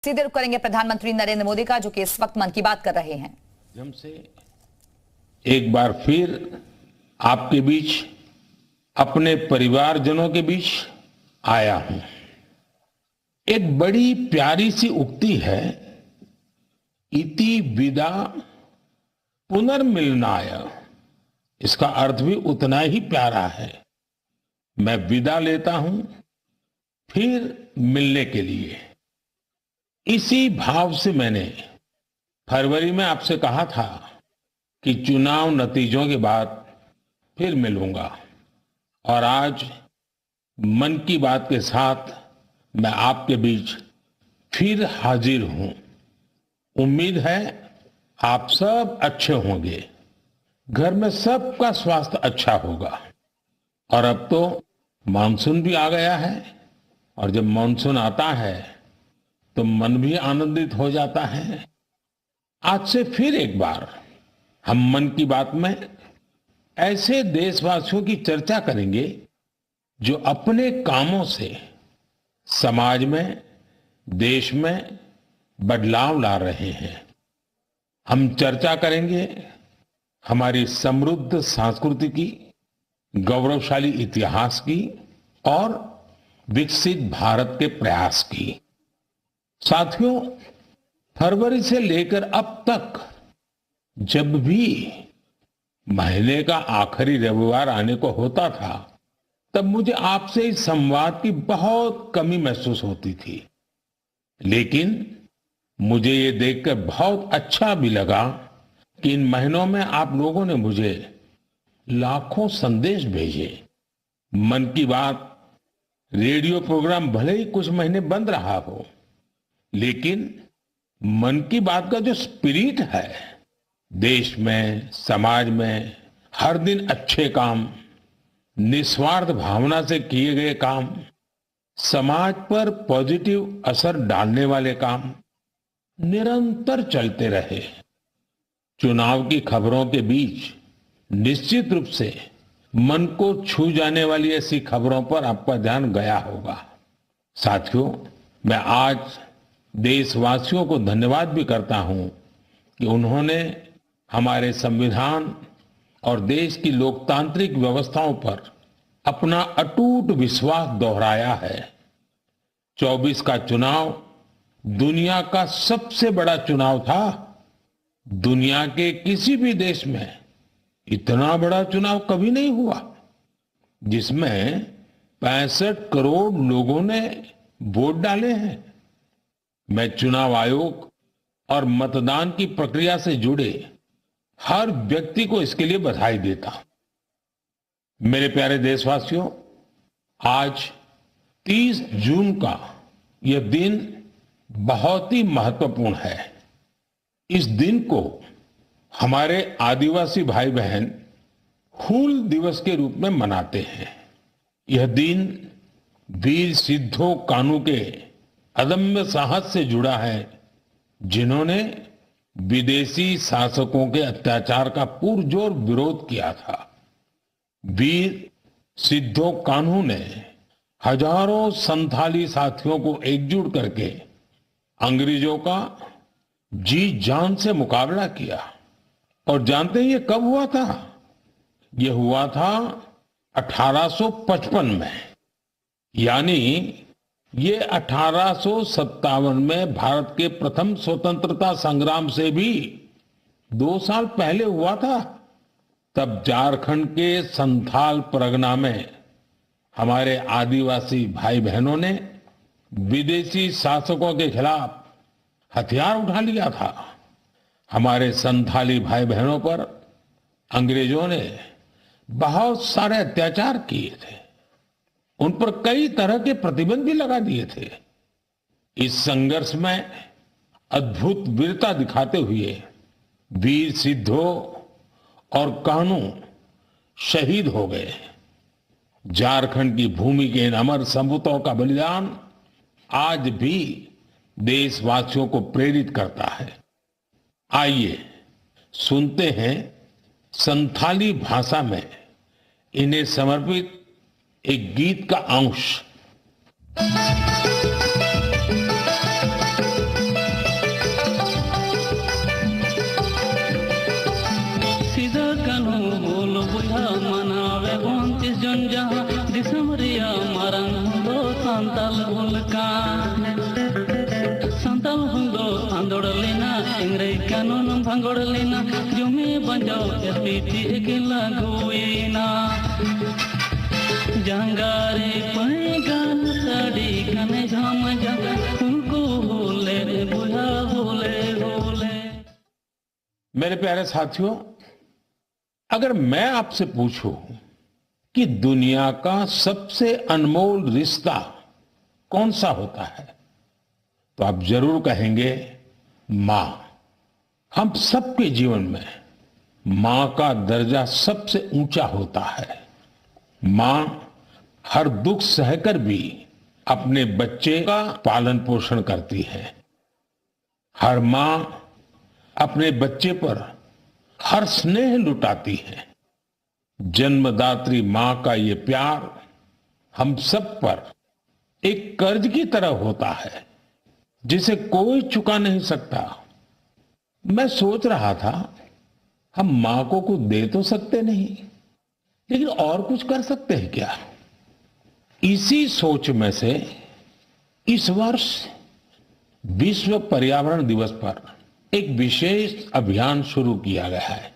सीधे रुख करेंगे प्रधानमंत्री नरेंद्र मोदी का, जो कि इस वक्त मन की बात कर रहे हैं। हमसे एक बार फिर आपके बीच, अपने परिवारजनों के बीच आया हूं। एक बड़ी प्यारी सी उक्ति है, इति विदा पुनर्मिलनाय। इसका अर्थ भी उतना ही प्यारा है। मैं विदा लेता हूं फिर मिलने के लिए। इसी भाव से मैंने फरवरी में आपसे कहा था कि चुनाव नतीजों के बाद फिर मिलूंगा, और आज मन की बात के साथ मैं आपके बीच फिर हाजिर हूं। उम्मीद है आप सब अच्छे होंगे, घर में सबका स्वास्थ्य अच्छा होगा। और अब तो मानसून भी आ गया है, और जब मानसून आता है तो मन भी आनंदित हो जाता है। आज से फिर एक बार हम मन की बात में ऐसे देशवासियों की चर्चा करेंगे जो अपने कामों से समाज में, देश में बदलाव ला रहे हैं। हम चर्चा करेंगे हमारी समृद्ध संस्कृति की, गौरवशाली इतिहास की और विकसित भारत के प्रयास की। साथियों, फरवरी से लेकर अब तक जब भी महीने का आखिरी रविवार आने को होता था, तब मुझे आपसे इस संवाद की बहुत कमी महसूस होती थी। लेकिन मुझे ये देखकर बहुत अच्छा भी लगा कि इन महीनों में आप लोगों ने मुझे लाखों संदेश भेजे। मन की बात रेडियो प्रोग्राम भले ही कुछ महीने बंद रहा हो, लेकिन मन की बात का जो स्पिरिट है, देश में, समाज में हर दिन अच्छे काम, निस्वार्थ भावना से किए गए काम, समाज पर पॉजिटिव असर डालने वाले काम निरंतर चलते रहे। चुनाव की खबरों के बीच निश्चित रूप से मन को छू जाने वाली ऐसी खबरों पर आपका ध्यान गया होगा। साथियों, मैं आज देशवासियों को धन्यवाद भी करता हूं कि उन्होंने हमारे संविधान और देश की लोकतांत्रिक व्यवस्थाओं पर अपना अटूट विश्वास दोहराया है। 24 का चुनाव दुनिया का सबसे बड़ा चुनाव था। दुनिया के किसी भी देश में इतना बड़ा चुनाव कभी नहीं हुआ, जिसमें 65 करोड़ लोगों ने वोट डाले हैं। मैं चुनाव आयोग और मतदान की प्रक्रिया से जुड़े हर व्यक्ति को इसके लिए बधाई देता हूं। मेरे प्यारे देशवासियों, आज 30 जून का यह दिन बहुत ही महत्वपूर्ण है। इस दिन को हमारे आदिवासी भाई बहन हूल दिवस के रूप में मनाते हैं। यह दिन वीर सिद्धो कान्हू के अदम्य साहस से जुड़ा है, जिन्होंने विदेशी शासकों के अत्याचार का पुरजोर विरोध किया था। वीर सिद्धो कान्हू ने हजारों संथाली साथियों को एकजुट करके अंग्रेजों का जी जान से मुकाबला किया। और जानते हैं ये कब हुआ था? ये हुआ था 1855 में। यानी ये 1857 में भारत के प्रथम स्वतंत्रता संग्राम से भी 2 साल पहले हुआ था। तब झारखंड के संथाल परगना में हमारे आदिवासी भाई बहनों ने विदेशी शासकों के खिलाफ हथियार उठा लिया था। हमारे संथाली भाई बहनों पर अंग्रेजों ने बहुत सारे अत्याचार किए थे। उन पर कई तरह के प्रतिबंध भी लगा दिए थे। इस संघर्ष में अद्भुत वीरता दिखाते हुए वीर सिद्धो और कान्हू शहीद हो गए। झारखंड की भूमि के इन अमर सपूतों का बलिदान आज भी देशवासियों को प्रेरित करता है। आइए सुनते हैं संथाली भाषा में इन्हें समर्पित एक गीत का अंश। हुंदो आंदोड़ लेना इंग्रे कानून भंगोड़ लेना जुमे बंजाओ एसपीटी अकेला गोएना जंगारे पएगा साड़ी कने झाम जा उनको बोले बुझा बोले बोले। मेरे प्यारे साथियों, अगर मैं आपसे पूछूं कि दुनिया का सबसे अनमोल रिश्ता कौन सा होता है, तो आप जरूर कहेंगे मां। हम सबके जीवन में मां का दर्जा सबसे ऊंचा होता है। मां हर दुख सहकर भी अपने बच्चे का पालन पोषण करती है। हर मां अपने बच्चे पर हर स्नेह लुटाती है। जन्मदात्री मां का ये प्यार हम सब पर एक कर्ज की तरह होता है जिसे कोई चुका नहीं सकता। मैं सोच रहा था, हम मां को कुछ दे तो सकते नहीं, लेकिन और कुछ कर सकते हैं क्या? इसी सोच में से इस वर्ष विश्व पर्यावरण दिवस पर एक विशेष अभियान शुरू किया गया है।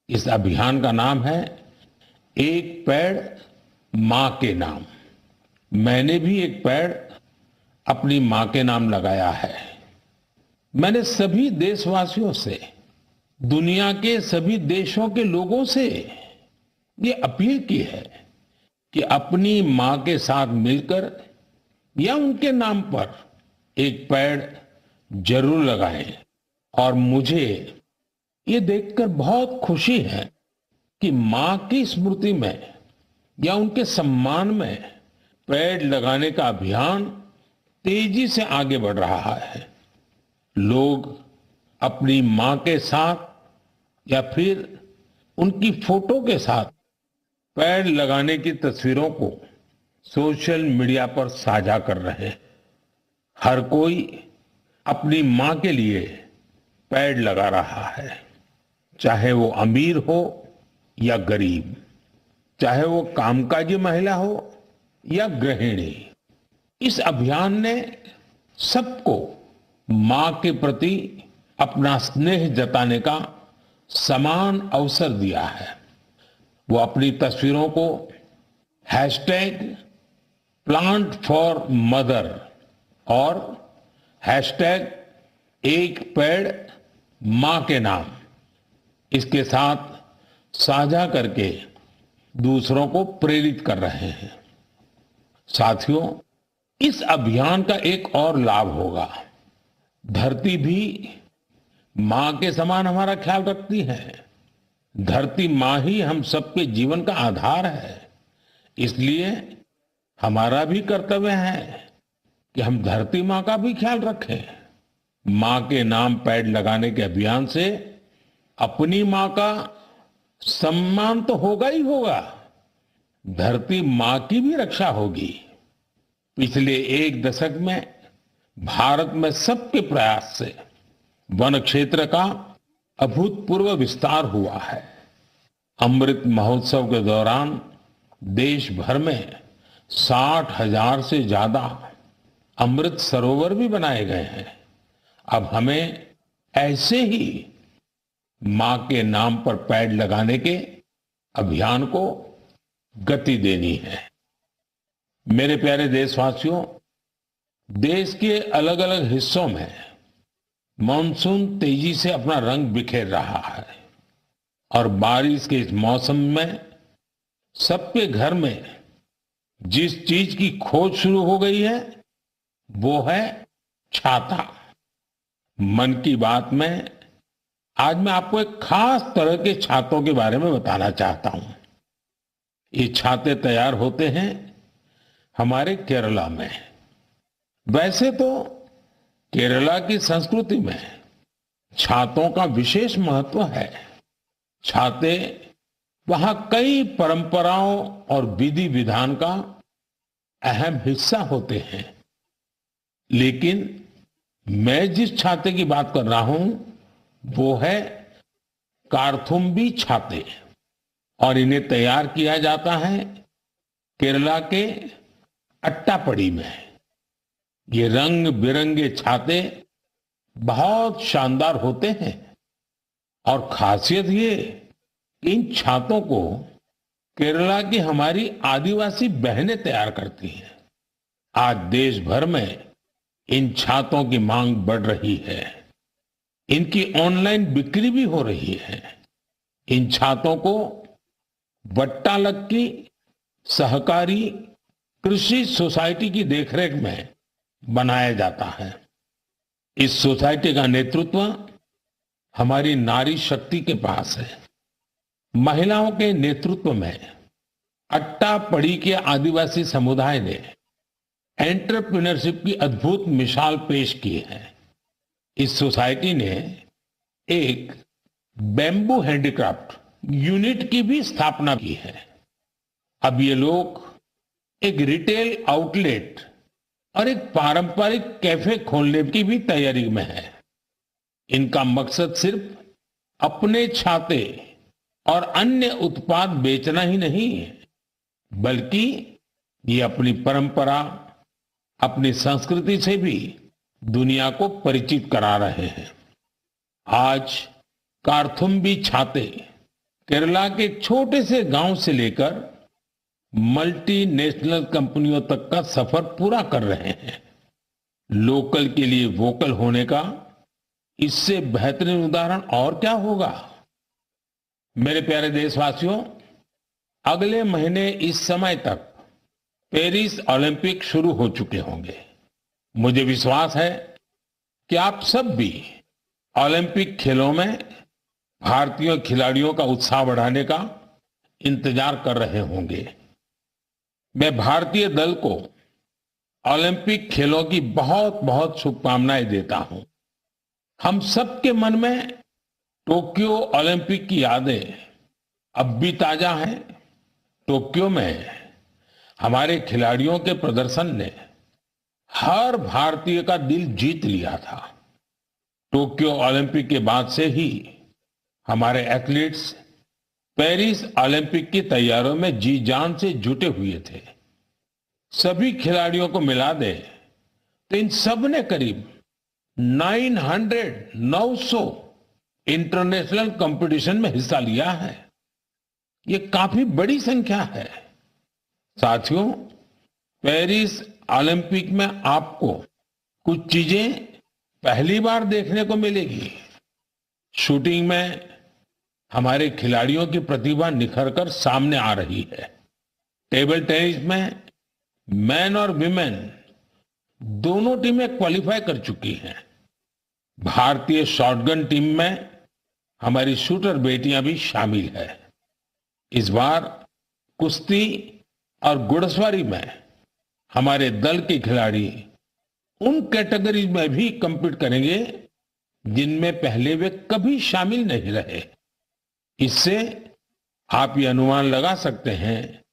इस अभियान का नाम है एक पेड़ मां के नाम। मैंने भी एक पेड़ अपनी मां के नाम लगाया है। मैंने सभी देशवासियों से, दुनिया के सभी देशों के लोगों से ये अपील की है कि अपनी मां के साथ मिलकर या उनके नाम पर एक पेड़ जरूर लगाएं। और मुझे ये देखकर बहुत खुशी है कि मां की स्मृति में या उनके सम्मान में पेड़ लगाने का अभियान तेजी से आगे बढ़ रहा है। लोग अपनी मां के साथ या फिर उनकी फोटो के साथ पेड़ लगाने की तस्वीरों को सोशल मीडिया पर साझा कर रहे हैं। हर कोई अपनी मां के लिए पेड़ लगा रहा है, चाहे वो अमीर हो या गरीब, चाहे वो कामकाजी महिला हो या गृहिणी। इस अभियान ने सबको मां के प्रति अपना स्नेह जताने का समान अवसर दिया है। वो अपनी तस्वीरों को #प्लांट4मदर और #एक पेड़ मां के नाम इसके साथ साझा करके दूसरों को प्रेरित कर रहे हैं। साथियों, इस अभियान का एक और लाभ होगा। धरती भी मां के समान हमारा ख्याल रखती है। धरती मां ही हम सबके जीवन का आधार है। इसलिए हमारा भी कर्तव्य है कि हम धरती मां का भी ख्याल रखें। मां के नाम पेड़ लगाने के अभियान से अपनी मां का सम्मान तो होगा ही होगा, धरती मां की भी रक्षा होगी। पिछले एक दशक में भारत में सबके प्रयास से वन क्षेत्र का अभूतपूर्व विस्तार हुआ है। अमृत महोत्सव के दौरान देश भर में 60,000 से ज्यादा अमृत सरोवर भी बनाए गए हैं। अब हमें ऐसे ही मां के नाम पर पेड़ लगाने के अभियान को गति देनी है। मेरे प्यारे देशवासियों, देश के अलग अलग हिस्सों में मानसून तेजी से अपना रंग बिखेर रहा है और बारिश के इस मौसम में सबके घर में जिस चीज की खोज शुरू हो गई है वो है छाता। मन की बात में आज मैं आपको एक खास तरह के छातों के बारे में बताना चाहता हूं। ये छाते तैयार होते हैं हमारे केरला में। वैसे तो केरला की संस्कृति में छातों का विशेष महत्व है। छाते वहां कई परंपराओं और विधि विधान का अहम हिस्सा होते हैं। लेकिन मैं जिस छाते की बात कर रहा हूं वो है कार्थुम्बी छाते, और इन्हें तैयार किया जाता है केरला के अट्टापडी में। ये रंग बिरंगे छाते बहुत शानदार होते हैं और खासियत ये कि इन छातों को केरला की हमारी आदिवासी बहनें तैयार करती हैं। आज देश भर में इन छातों की मांग बढ़ रही है। इनकी ऑनलाइन बिक्री भी हो रही है। इन छातों को वट्टालक्की सहकारी कृषि सोसाइटी की देखरेख में बनाया जाता है। इस सोसाइटी का नेतृत्व हमारी नारी शक्ति के पास है। महिलाओं के नेतृत्व में अट्टापड़ी के आदिवासी समुदाय ने एंटरप्रेन्योरशिप की अद्भुत मिसाल पेश की है। इस सोसाइटी ने एक बैम्बू हैंडीक्राफ्ट यूनिट की भी स्थापना की है। अब ये लोग एक रिटेल आउटलेट और एक पारंपरिक कैफे खोलने की भी तैयारी में है। इनका मकसद सिर्फ अपने छाते और अन्य उत्पाद बेचना ही नहीं है, बल्कि ये अपनी परंपरा, अपनी संस्कृति से भी दुनिया को परिचित करा रहे हैं। आज कार्थुम्बी छाते केरला के एक छोटे से गांव से लेकर मल्टीनेशनल कंपनियों तक का सफर पूरा कर रहे हैं। लोकल के लिए वोकल होने का इससे बेहतरीन उदाहरण और क्या होगा। मेरे प्यारे देशवासियों, अगले महीने इस समय तक पेरिस ओलंपिक शुरू हो चुके होंगे। मुझे विश्वास है कि आप सब भी ओलंपिक खेलों में भारतीय खिलाड़ियों का उत्साह बढ़ाने का इंतजार कर रहे होंगे। मैं भारतीय दल को ओलंपिक खेलों की बहुत बहुत शुभकामनाएं देता हूं। हम सबके मन में टोक्यो ओलंपिक की यादें अब भी ताजा हैं। टोक्यो में हमारे खिलाड़ियों के प्रदर्शन ने हर भारतीय का दिल जीत लिया था। टोक्यो ओलंपिक के बाद से ही हमारे एथलीट्स पेरिस ओलंपिक की तैयारियों में जी जान से जुटे हुए थे। सभी खिलाड़ियों को मिला दे तो इन सब ने करीब 900 इंटरनेशनल कंपटीशन में हिस्सा लिया है। ये काफी बड़ी संख्या है। साथियों, पेरिस ओलंपिक में आपको कुछ चीजें पहली बार देखने को मिलेगी। शूटिंग में हमारे खिलाड़ियों की प्रतिभा निखर कर सामने आ रही है। टेबल टेनिस में मैन और विमेन दोनों टीमें क्वालिफाई कर चुकी हैं। भारतीय शॉटगन टीम में हमारी शूटर बेटियां भी शामिल है। इस बार कुश्ती और घुड़सवारी में हमारे दल के खिलाड़ी उन कैटेगरीज में भी कम्पीट करेंगे जिनमें पहले वे कभी शामिल नहीं रहे। इससे आप ये अनुमान लगा सकते हैं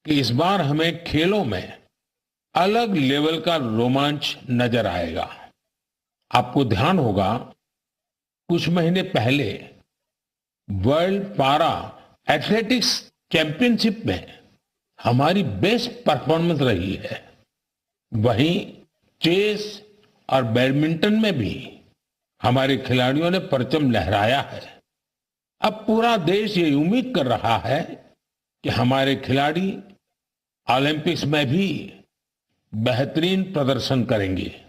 कि इस बार हमें खेलों में अलग लेवल का रोमांच नजर आएगा। आपको ध्यान होगा, कुछ महीने पहले वर्ल्ड पारा एथलेटिक्स चैंपियनशिप में हमारी बेस्ट परफॉर्मेंस रही है। वहीं चेस और बैडमिंटन में भी हमारे खिलाड़ियों ने परचम लहराया है। अब पूरा देश ये उम्मीद कर रहा है कि हमारे खिलाड़ी ओलंपिक्स में भी बेहतरीन प्रदर्शन करेंगे।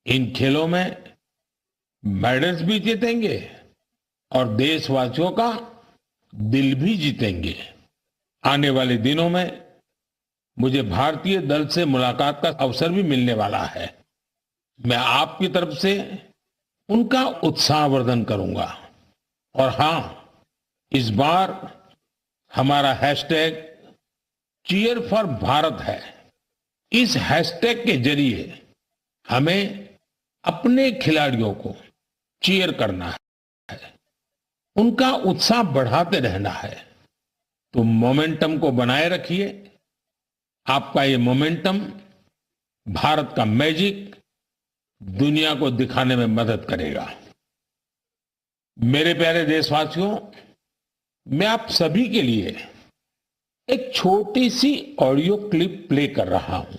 इन खेलों में मेडल्स भी जीतेंगे और देशवासियों का दिल भी जीतेंगे। आने वाले दिनों में मुझे भारतीय दल से मुलाकात का अवसर भी मिलने वाला है। मैं आपकी तरफ से उनका उत्साहवर्धन करूंगा। और हाँ, इस बार हमारा हैशटैग चीयर फॉर भारत है। इस हैशटैग के जरिए हमें अपने खिलाड़ियों को चीयर करना है, उनका उत्साह बढ़ाते रहना है। तो मोमेंटम को बनाए रखिए। आपका ये मोमेंटम भारत का मैजिक दुनिया को दिखाने में मदद करेगा। मेरे प्यारे देशवासियों, मैं आप सभी के लिए एक छोटी सी ऑडियो क्लिप प्ले कर रहा हूं।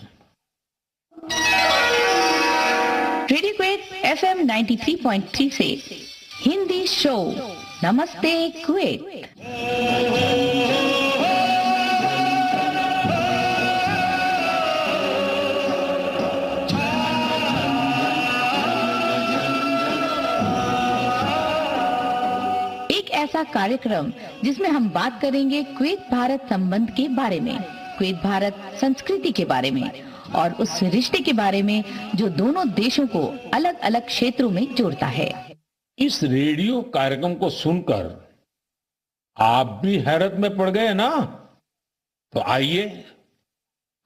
रेडियो क्वेट FM 93.3 से हिंदी शो नमस्ते कुवैत। एक ऐसा कार्यक्रम जिसमें हम बात करेंगे कुवैत भारत संबंध के बारे में, कुवैत भारत संस्कृति के बारे में और उस रिश्ते के बारे में जो दोनों देशों को अलग अलग क्षेत्रों में जोड़ता है। इस रेडियो कार्यक्रम को सुनकर आप भी हैरत में पड़ गए ना? तो आइए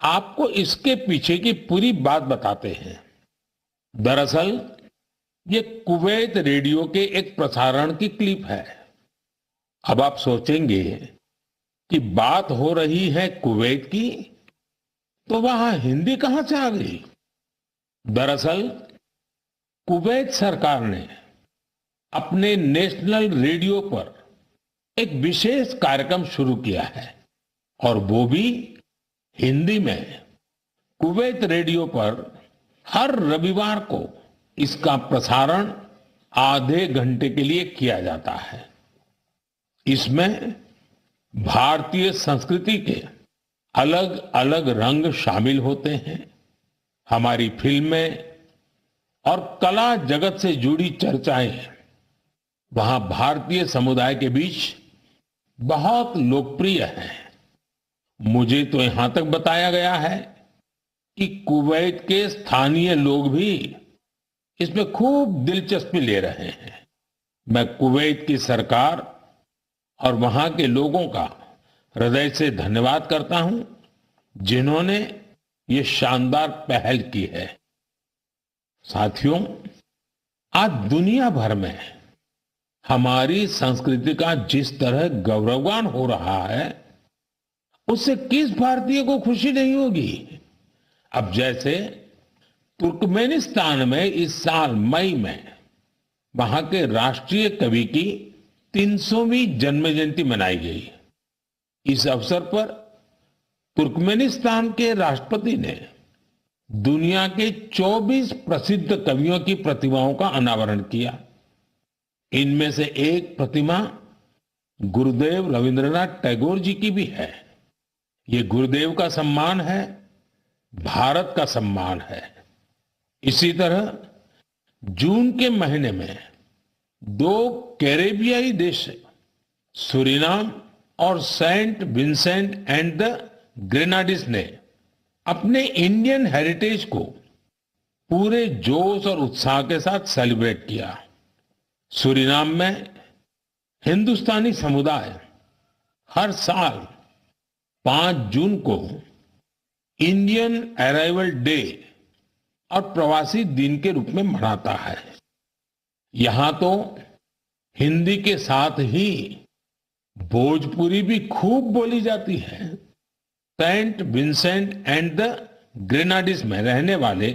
आपको इसके पीछे की पूरी बात बताते हैं। दरअसल ये कुवैत रेडियो के एक प्रसारण की क्लिप है। अब आप सोचेंगे कि बात हो रही है कुवैत की, तो वहां हिंदी कहां से आ गई? दरअसल कुवैत सरकार ने अपने नेशनल रेडियो पर एक विशेष कार्यक्रम शुरू किया है और वो भी हिंदी में। कुवैत रेडियो पर हर रविवार को इसका प्रसारण आधे घंटे के लिए किया जाता है। इसमें भारतीय संस्कृति के अलग अलग रंग शामिल होते हैं। हमारी फिल्में और कला जगत से जुड़ी चर्चाएं वहां भारतीय समुदाय के बीच बहुत लोकप्रिय हैं। मुझे तो यहां तक बताया गया है कि कुवैत के स्थानीय लोग भी इसमें खूब दिलचस्पी ले रहे हैं। मैं कुवैत की सरकार और वहां के लोगों का हृदय से धन्यवाद करता हूं जिन्होंने ये शानदार पहल की है। साथियों, आज दुनिया भर में हमारी संस्कृति का जिस तरह गौरवगान हो रहा है, उससे किस भारतीय को खुशी नहीं होगी? अब जैसे तुर्कमेनिस्तान में इस साल मई में वहां के राष्ट्रीय कवि की 300वीं जन्म जयंती मनाई गई। इस अवसर पर तुर्कमेनिस्तान के राष्ट्रपति ने दुनिया के 24 प्रसिद्ध कवियों की प्रतिमाओं का अनावरण किया। इनमें से एक प्रतिमा गुरुदेव रविंद्रनाथ टैगोर जी की भी है। ये गुरुदेव का सम्मान है, भारत का सम्मान है। इसी तरह जून के महीने में 2 कैरेबियाई देश सूरीनाम और सेंट विंसेंट एंड द ग्रेनाडिस ने अपने इंडियन हेरिटेज को पूरे जोश और उत्साह के साथ सेलिब्रेट किया। सूरीनाम में हिंदुस्तानी समुदाय हर साल 5 जून को इंडियन अराइवल डे और प्रवासी दिन के रूप में मनाता है। यहां तो हिंदी के साथ ही भोजपुरी भी खूब बोली जाती है। सेंट विंसेंट एंड द ग्रेनाडिस में रहने वाले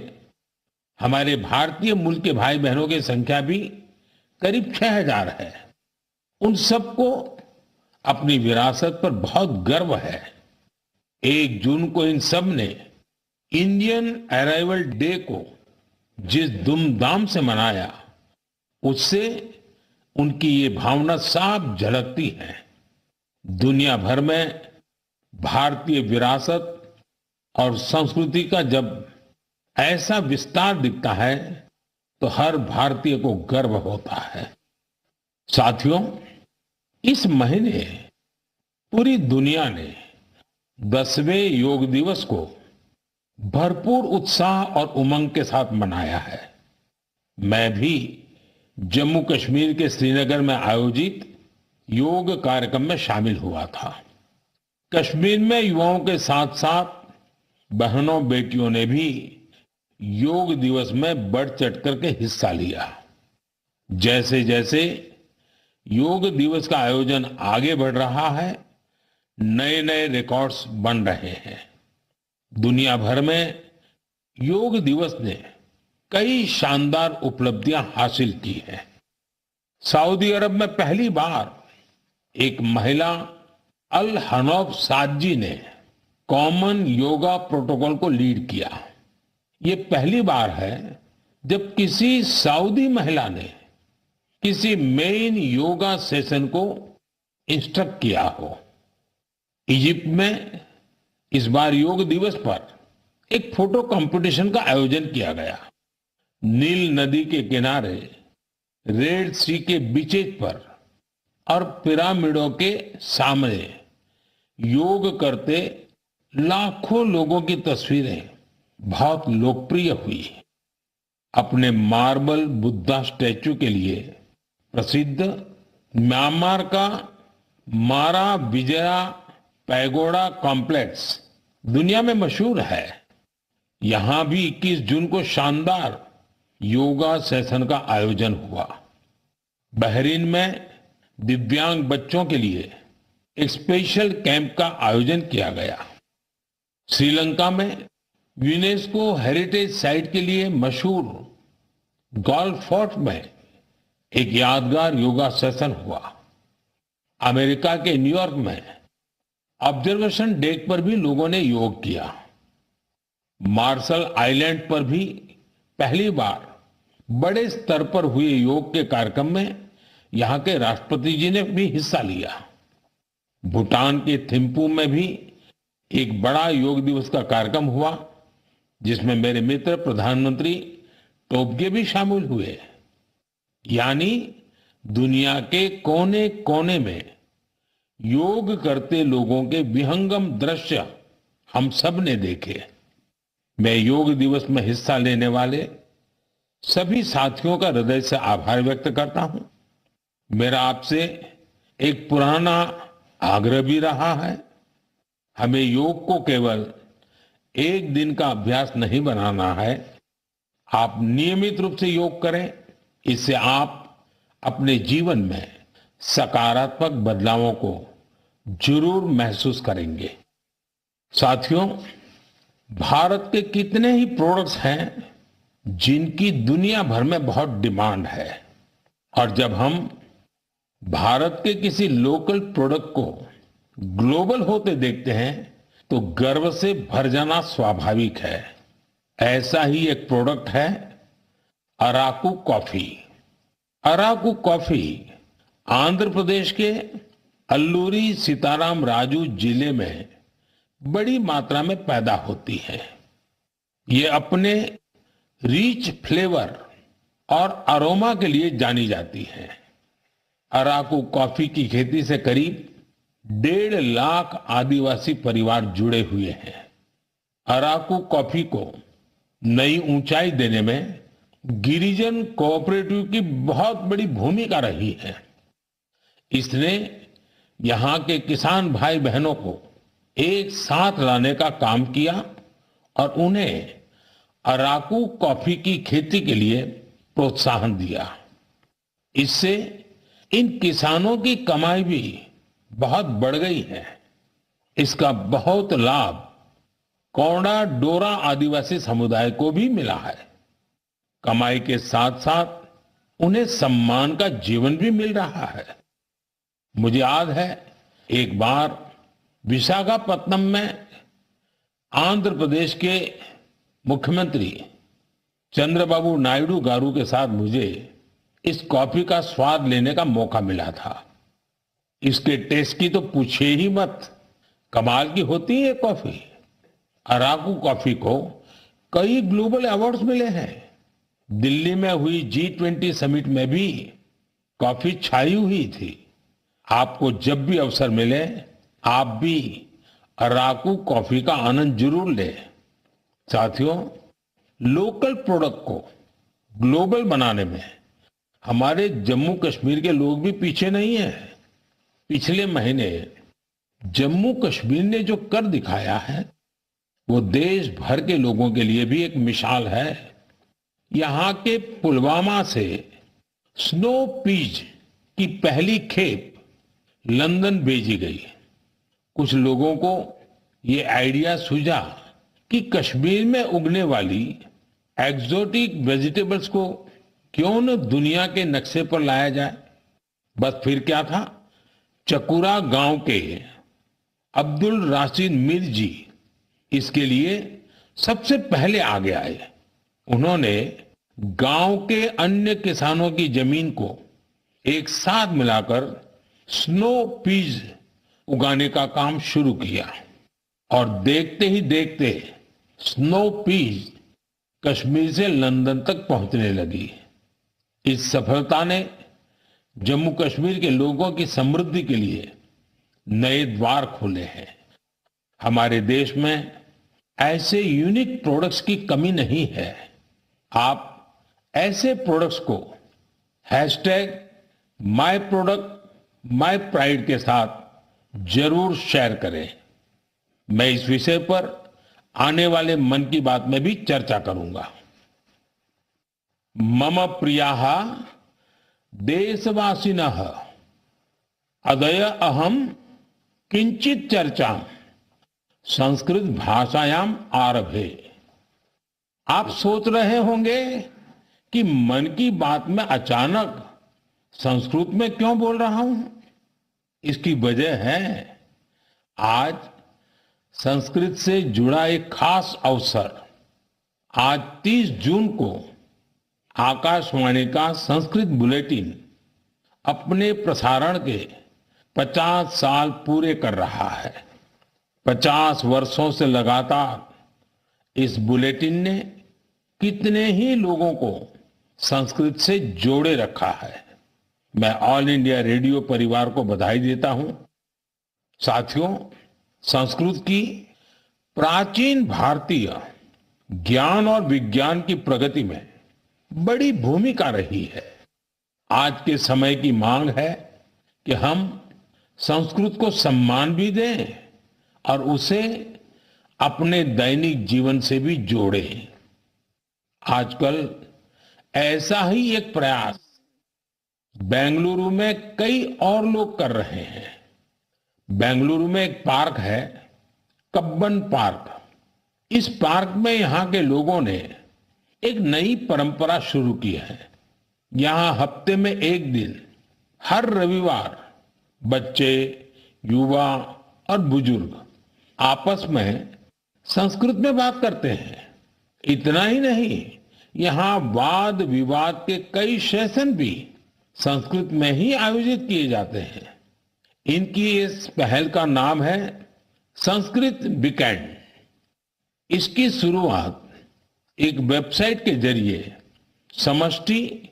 हमारे भारतीय मूल के भाई बहनों की संख्या भी करीब 6000 है। उन सबको अपनी विरासत पर बहुत गर्व है। 1 जून को इन सब ने इंडियन अराइवल डे को जिस धूमधाम से मनाया, उससे उनकी ये भावना साफ झलकती है। दुनिया भर में भारतीय विरासत और संस्कृति का जब ऐसा विस्तार दिखता है तो हर भारतीय को गर्व होता है। साथियों, इस महीने पूरी दुनिया ने 10वें योग दिवस को भरपूर उत्साह और उमंग के साथ मनाया है। मैं भी जम्मू कश्मीर के श्रीनगर में आयोजित योग कार्यक्रम में शामिल हुआ था। कश्मीर में युवाओं के साथ साथ बहनों बेटियों ने भी योग दिवस में बढ़ चढ़ करके हिस्सा लिया। जैसे जैसे योग दिवस का आयोजन आगे बढ़ रहा है, नए नए रिकॉर्ड्स बन रहे हैं। दुनिया भर में योग दिवस ने कई शानदार उपलब्धियां हासिल की हैं। सऊदी अरब में पहली बार एक महिला अल हनौफ साद ने कॉमन योगा प्रोटोकॉल को लीड किया। ये पहली बार है जब किसी सऊदी महिला ने किसी मेन योगा सेशन को इंस्ट्रक्ट किया हो। इजिप्ट में इस बार योग दिवस पर एक फोटो कंपटीशन का आयोजन किया गया। नील नदी के किनारे, रेड सी के बीचेज पर और पिरामिडों के सामने योग करते लाखों लोगों की तस्वीरें बहुत लोकप्रिय हुई। अपने मार्बल बुद्धा स्टैचू के लिए प्रसिद्ध म्यांमार का मारा विजया पैगोडा कॉम्प्लेक्स दुनिया में मशहूर है। यहां भी 21 जून को शानदार योगा सेशन का आयोजन हुआ। बहरीन में दिव्यांग बच्चों के लिए एक स्पेशल कैंप का आयोजन किया गया। श्रीलंका में यूनेस्को हेरिटेज साइट के लिए मशहूर गोल्फ फोर्ट में एक यादगार योगा सेशन हुआ। अमेरिका के न्यूयॉर्क में ऑब्जर्वेशन डेक पर भी लोगों ने योग किया। मार्शल आइलैंड पर भी पहली बार बड़े स्तर पर हुए योग के कार्यक्रम में यहां के राष्ट्रपति जी ने भी हिस्सा लिया। भूटान के थिम्पू में भी एक बड़ा योग दिवस का कार्यक्रम हुआ, जिसमें मेरे मित्र प्रधानमंत्री टोबगे भी शामिल हुए। यानी दुनिया के कोने कोने में योग करते लोगों के विहंगम दृश्य हम सब ने देखे। मैं योग दिवस में हिस्सा लेने वाले सभी साथियों का हृदय से आभार व्यक्त करता हूं। मेरा आपसे एक पुराना आग्रह भी रहा है। हमें योग को केवल एक दिन का अभ्यास नहीं बनाना है। आप नियमित रूप से योग करें। इससे आप अपने जीवन में सकारात्मक बदलावों को जरूर महसूस करेंगे। साथियों, भारत के कितने ही प्रोडक्ट्स हैं जिनकी दुनिया भर में बहुत डिमांड है, और जब हम भारत के किसी लोकल प्रोडक्ट को ग्लोबल होते देखते हैं तो गर्व से भर जाना स्वाभाविक है। ऐसा ही एक प्रोडक्ट है अराकू कॉफी। अराकू कॉफी आंध्र प्रदेश के अल्लूरी सीताराम राजू जिले में बड़ी मात्रा में पैदा होती है। ये अपने रिच फ्लेवर और अरोमा के लिए जानी जाती है। अराकू कॉफी की खेती से करीब 1.5 लाख आदिवासी परिवार जुड़े हुए हैं। अराकू कॉफी को नई ऊंचाई देने में गिरिजन कोऑपरेटिव की बहुत बड़ी भूमिका रही है। इसने यहां के किसान भाई बहनों को एक साथ लाने का काम किया और उन्हें अराकू कॉफी की खेती के लिए प्रोत्साहन दिया। इससे इन किसानों की कमाई भी बहुत बढ़ गई है। इसका बहुत लाभ कोंडा डोरा आदिवासी समुदाय को भी मिला है। कमाई के साथ साथ उन्हें सम्मान का जीवन भी मिल रहा है। मुझे याद है एक बार विशाखापत्तनम में आंध्र प्रदेश के मुख्यमंत्री चंद्रबाबू नायडू गारू के साथ मुझे इस कॉफी का स्वाद लेने का मौका मिला था। इसके टेस्ट की तो पूछिए ही मत, कमाल की होती है कॉफी। अराकू कॉफी को कई ग्लोबल अवार्ड्स मिले हैं। दिल्ली में हुई G20 समिट में भी कॉफी छाई हुई थी। आपको जब भी अवसर मिले आप भी अराकू कॉफी का आनंद जरूर लें। साथियों, लोकल प्रोडक्ट को ग्लोबल बनाने में हमारे जम्मू कश्मीर के लोग भी पीछे नहीं हैं। पिछले महीने जम्मू कश्मीर ने जो कर दिखाया है वो देश भर के लोगों के लिए भी एक मिसाल है। यहां के पुलवामा से स्नो पीज की पहली खेप लंदन भेजी गई। कुछ लोगों को ये आइडिया सूझा कि कश्मीर में उगने वाली एक्सोटिक वेजिटेबल्स को क्यों न दुनिया के नक्शे पर लाया जाए। बस फिर क्या था, चकुरा गांव के अब्दुल राशिद मीर जी इसके लिए सबसे पहले आगे आए। उन्होंने गांव के अन्य किसानों की जमीन को एक साथ मिलाकर स्नो पीज उगाने का काम शुरू किया और देखते ही देखते स्नो पीज कश्मीर से लंदन तक पहुंचने लगी। इस सफलता ने जम्मू कश्मीर के लोगों की समृद्धि के लिए नए द्वार खोले हैं। हमारे देश में ऐसे यूनिक प्रोडक्ट्स की कमी नहीं है। आप ऐसे प्रोडक्ट्स को #myproductmypride के साथ जरूर शेयर करें। मैं इस विषय पर आने वाले मन की बात में भी चर्चा करूंगा। मम प्रियाः देशवासिनः अद्य अहम किंचित चर्चा संस्कृत भाषायाम आरभे। आप सोच रहे होंगे कि मन की बात में अचानक संस्कृत में क्यों बोल रहा हूं। इसकी वजह है आज संस्कृत से जुड़ा एक खास अवसर। आज 30 जून को आकाशवाणी का संस्कृत बुलेटिन अपने प्रसारण के 50 साल पूरे कर रहा है। 50 वर्षों से लगातार इस बुलेटिन ने कितने ही लोगों को संस्कृत से जोड़े रखा है। मैं ऑल इंडिया रेडियो परिवार को बधाई देता हूं। साथियों, संस्कृत की प्राचीन भारतीय ज्ञान और विज्ञान की प्रगति में बड़ी भूमिका रही है। आज के समय की मांग है कि हम संस्कृत को सम्मान भी दें और उसे अपने दैनिक जीवन से भी जोड़ें। आजकल ऐसा ही एक प्रयास बेंगलुरु में कई और लोग कर रहे हैं। बेंगलुरु में एक पार्क है, कब्बन पार्क। इस पार्क में यहाँ के लोगों ने एक नई परंपरा शुरू की है। यहाँ हफ्ते में एक दिन हर रविवार बच्चे, युवा और बुजुर्ग आपस में संस्कृत में बात करते हैं। इतना ही नहीं, यहाँ वाद विवाद के कई सेशन भी संस्कृत में ही आयोजित किए जाते हैं। इनकी इस पहल का नाम है संस्कृत वीकेंड। इसकी शुरुआत एक वेबसाइट के जरिए समष्टि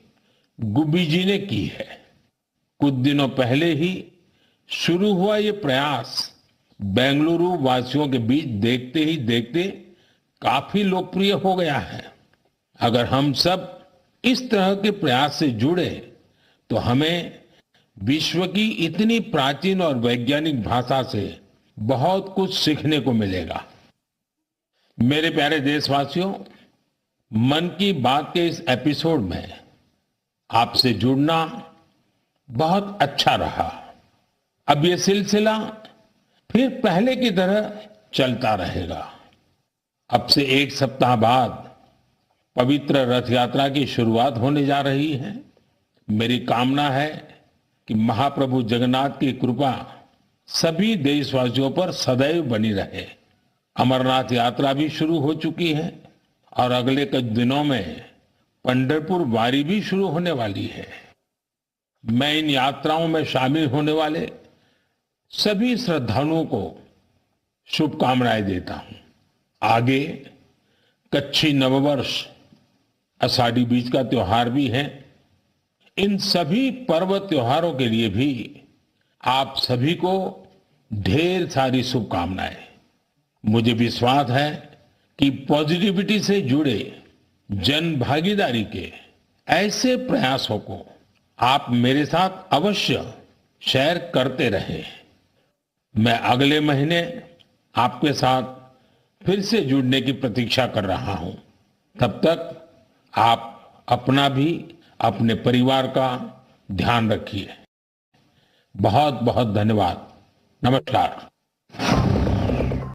गुब्बी जी ने की है। कुछ दिनों पहले ही शुरू हुआ ये प्रयास बेंगलुरु वासियों के बीच देखते ही देखते काफी लोकप्रिय हो गया है। अगर हम सब इस तरह के प्रयास से जुड़े तो हमें विश्व की इतनी प्राचीन और वैज्ञानिक भाषा से बहुत कुछ सीखने को मिलेगा। मेरे प्यारे देशवासियों, मन की बात के इस एपिसोड में आपसे जुड़ना बहुत अच्छा रहा। अब ये सिलसिला फिर पहले की तरह चलता रहेगा। अब से एक सप्ताह बाद पवित्र रथ यात्रा की शुरुआत होने जा रही है। मेरी कामना है कि महाप्रभु जगन्नाथ की कृपा सभी देशवासियों पर सदैव बनी रहे। अमरनाथ यात्रा भी शुरू हो चुकी है और अगले कुछ दिनों में पंढरपुर वारी भी शुरू होने वाली है। मैं इन यात्राओं में शामिल होने वाले सभी श्रद्धालुओं को शुभकामनाएं देता हूं। आगे कच्छी नववर्ष, आषाढ़ी बीज का त्योहार भी है। इन सभी पर्व त्योहारों के लिए भी आप सभी को ढेर सारी शुभकामनाएं। मुझे विश्वास है कि पॉजिटिविटी से जुड़े जन भागीदारी के ऐसे प्रयासों को आप मेरे साथ अवश्य शेयर करते रहें। मैं अगले महीने आपके साथ फिर से जुड़ने की प्रतीक्षा कर रहा हूं। तब तक आप अपना भी, अपने परिवार का ध्यान रखिए। बहुत बहुत धन्यवाद। नमस्कार।